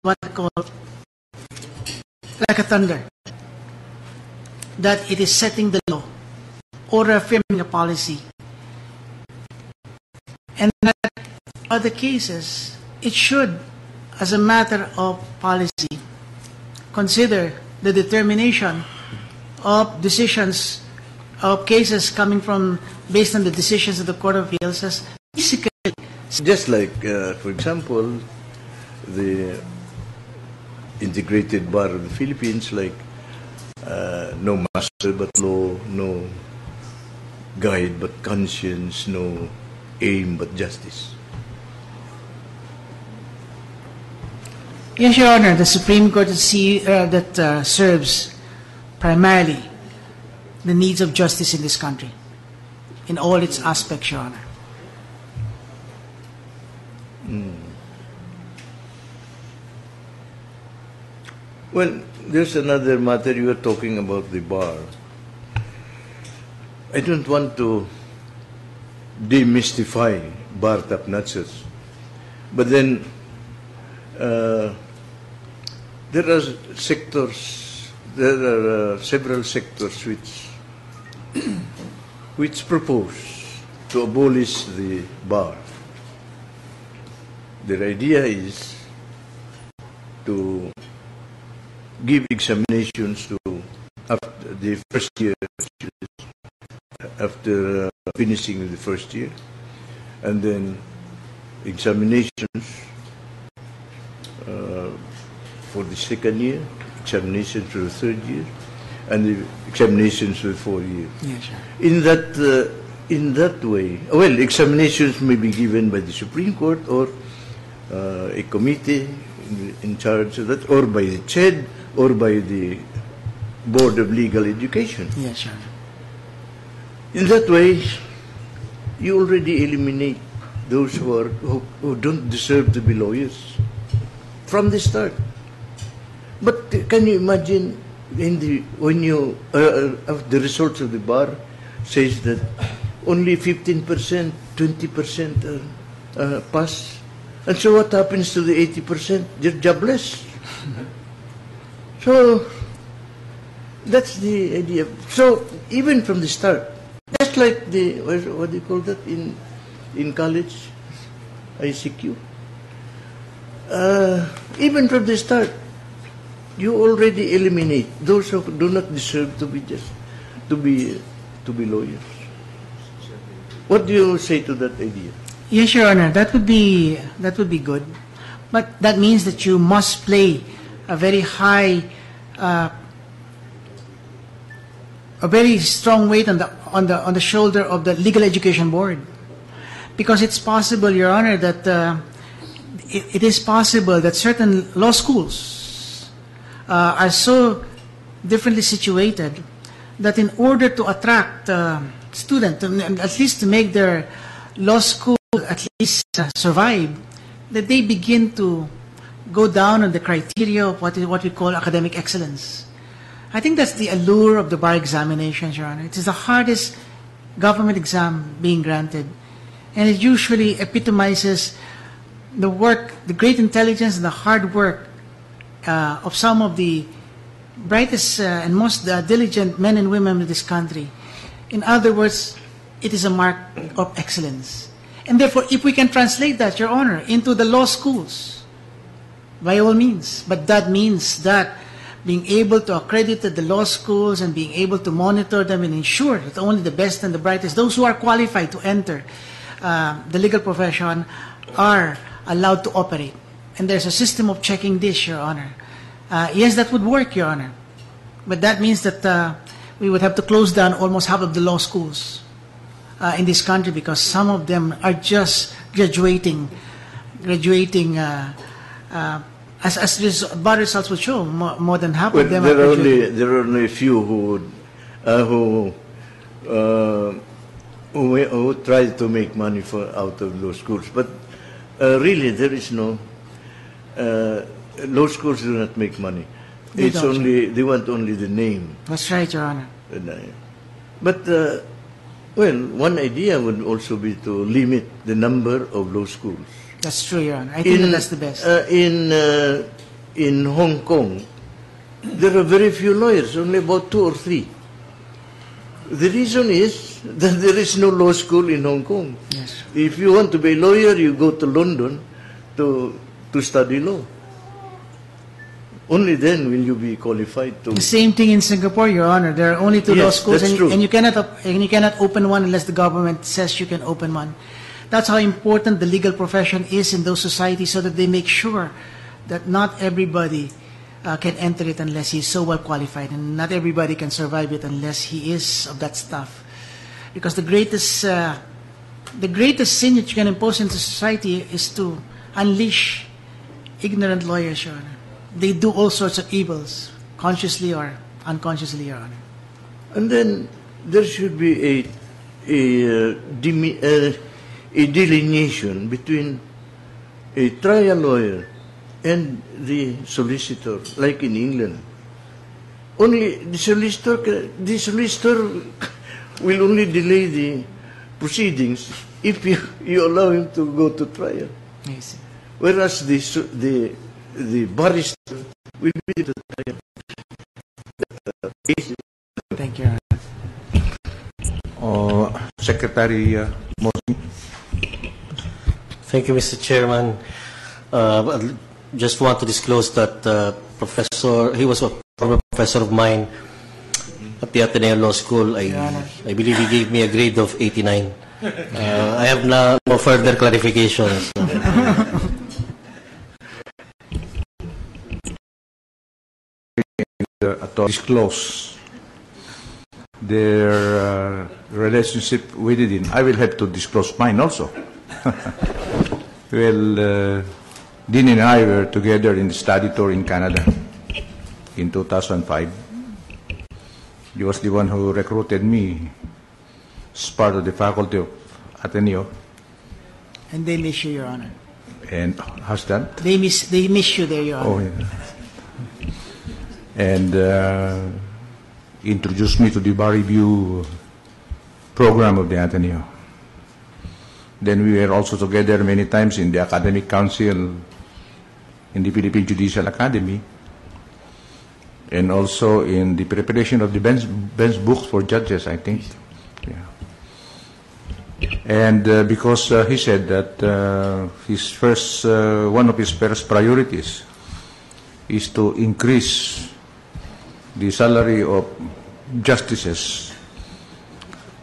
what I call like a thunder, that it is setting the law or affirming a policy. And that other cases, it should, as a matter of policy, consider the determination of decisions of cases coming from, based on the decisions of the Court of Appeals as basically. Just like, for example, the integrated bar of the Philippines, like no master but law, no guide but conscience, no aim but justice. Yes, Your Honor, the Supreme Court that serves primarily the needs of justice in this country, in all its aspects, Your Honor. Well, there's another matter. You were talking about the bar. I don't want to demystify bar top-notchers, but then there are several sectors which propose to abolish the bar. Their idea is to give examinations to after the first year, after finishing the first year, and then examinations for the second year, examinations for the third year, and the examinations for the fourth year. Yes, sir. In that way, well, examinations may be given by the Supreme Court or a committee in charge of that, or by the CHED, or by the Board of Legal Education. Yes, sir. In that way, you already eliminate those who don't deserve to be lawyers from the start. But can you imagine when you the results of the bar says that only 15%, 20% pass, and so what happens to the 80%? They're jobless. So that's the idea. So even from the start, just like the what do you call that in college, ICQ. Even from the start, you already eliminate those who do not deserve to be lawyers. What do you say to that idea? Yes, Your Honor, that would be good, but that means that you must play a very high, a very strong weight on the shoulder of the Legal Education Board, because it's possible, Your Honor, that it is possible that certain law schools are so differently situated that in order to attract students, at least to make their law school at least survive, that they begin to go down on the criteria of what we call academic excellence. I think that's the allure of the bar examinations, Your Honor. It is the hardest government exam being granted, and it usually epitomizes the work, the great intelligence, and the hard work of some of the brightest and most diligent men and women of this country. In other words, it is a mark of excellence. And therefore, if we can translate that, Your Honor, into the law schools, by all means. But that means that being able to accredit the law schools and being able to monitor them and ensure that only the best and the brightest, those who are qualified to enter the legal profession, are allowed to operate. And there's a system of checking this, Your Honor. Yes, that would work, Your Honor. But that means that we would have to close down almost half of the law schools in this country, because some of them are just graduating as bar results would show, more than half of them there are there are only a few who try to make money out of law schools. But really, there is no law schools do not make money. They want only the name. That's right, Your Honor. But well, one idea would also be to limit the number of law schools. That's true, Your Honor. I think that's the best. in Hong Kong, there are very few lawyers, only about 2 or 3. The reason is that there is no law school in Hong Kong. Yes. If you want to be a lawyer, you go to London to study law. Only then will you be qualified to. The same thing in Singapore, Your Honor. There are only 2 law Yes, schools, that's and, true. and you cannot open one unless the government says you can open one. That's how important the legal profession is in those societies, so that they make sure that not everybody can enter it unless he's so well qualified, and not everybody can survive it unless he is of that stuff. Because the greatest sin that you can impose into society is to unleash ignorant lawyers, Your Honor. They do all sorts of evils, consciously or unconsciously, Your Honor. And then there should be a delineation between a trial lawyer and the solicitor, like in England. Only the solicitor will only delay the proceedings if you allow him to go to trial. Yes. Whereas the barrister will be the trial. Thank you, Your Honor. Secretary Mosing. Thank you, Mr. Chairman. I just want to disclose that he was a former professor of mine at the Ateneo Law School. I believe he gave me a grade of 89. I have now no further clarifications. To disclose their relationship with it. I will have to disclose mine also. Well, Dean and I were together in the study tour in Canada in 2005. He was the one who recruited me as part of the faculty of Ateneo. And they miss you, Your Honor. And how's that? They miss you there, Your Honor. Oh, yeah. And introduced me to the bar review program of the Ateneo. Then we were also together many times in the academic council in the Philippine Judicial Academy, and also in the preparation of the bench books for judges, I think. Yeah. And because he said that one of his first priorities is to increase the salary of justices,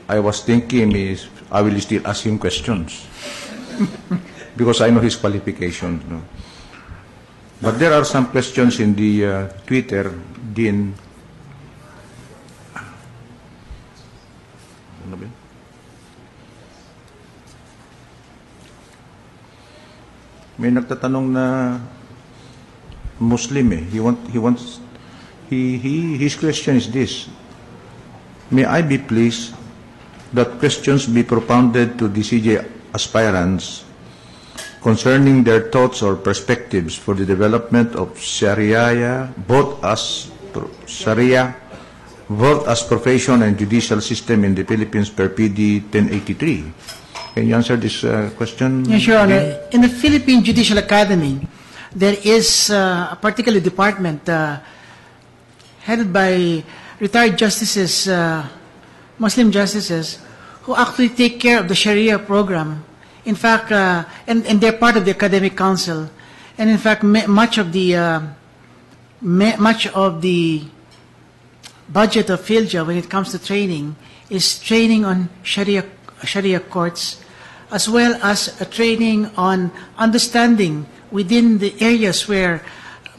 I was thinking I will still ask him questions because I know his qualifications. No? But there are some questions in the Twitter, Dean. May nagtatanong na Muslim eh. His question is this: may I be pleased that questions be propounded to the CJ aspirants concerning their thoughts or perspectives for the development of Sharia, both as profession and judicial system in the Philippines per PD 1083. Can you answer this question? Yes, Your Honor. In the Philippine Judicial Academy, there is a particular department headed by retired justices, Muslim justices, who actually take care of the Sharia program. In fact, and they're part of the academic council. And in fact, much of the budget of PhilJA when it comes to training is training on Sharia courts, as well as a training on understanding within the areas where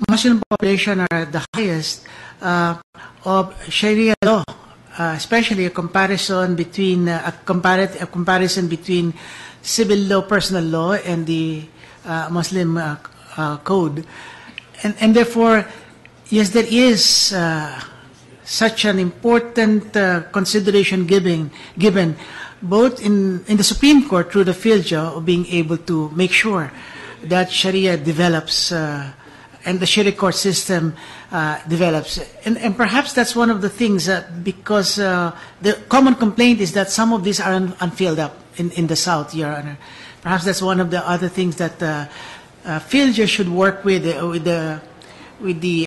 Muslim population are the highest of Sharia law, especially a comparison between civil law, personal law, and the Muslim code, and therefore, yes, there is such an important consideration given both in the Supreme Court through the PhilJA of being able to make sure that Sharia develops and the Sharia court system develops. And perhaps that's one of the things because the common complaint is that some of these are unfilled up in the South, Your Honor. Perhaps that's one of the other things that PhilJA should work with the with the